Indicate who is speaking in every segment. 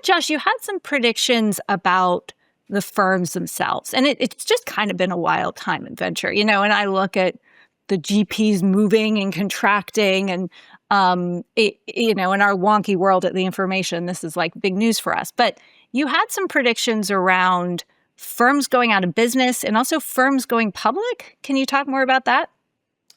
Speaker 1: Josh, you had some predictions about the firms themselves, and it's just kind of been a wild time in venture, and I look at the GPs moving and contracting and, in our wonky world at the information, this is like big news for us. But you had some predictions around firms going out of business and also firms going public. Can you talk more about that?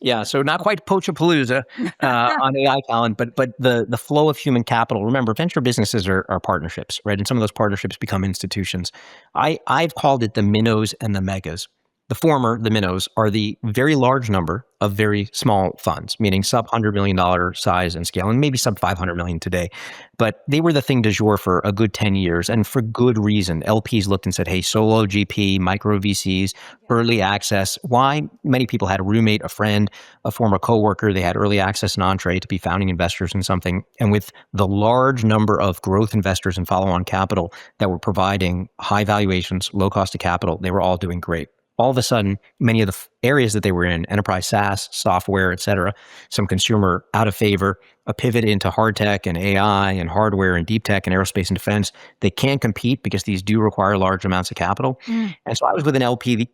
Speaker 2: Yeah, so not quite Poachapalooza on AI, Colin, but the flow of human capital. Remember, venture businesses are partnerships, right? And some of those partnerships become institutions. I've called it the minnows and the megas. The former, the minnows, are the very large number of very small funds, meaning sub $100 million size and scale, and maybe sub 500 million today. But they were the thing du jour for a good 10 years, and for good reason. LPs looked and said, hey, solo GP, micro VCs, early access. Why? Many people had a roommate, a friend, a former coworker. They had early access and entree to be founding investors in something. And with the large number of growth investors and follow-on capital that were providing high valuations, low cost of capital, they were all doing great. All of a sudden, many of the areas that they were in, enterprise SaaS, software, et cetera, some consumer out of favor, a pivot into hard tech and AI and hardware and deep tech and aerospace and defense, they can't compete because these do require large amounts of capital. And so I was with an LP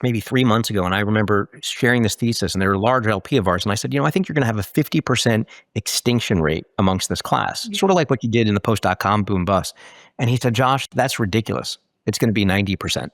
Speaker 2: maybe 3 months ago, and I remember sharing this thesis, and they're a large LP of ours. And I said, I think you're going to have a 50% extinction rate amongst this class, sort of like what you did in the post.com boom bust. And he said, Josh, that's ridiculous. It's going to be 90%.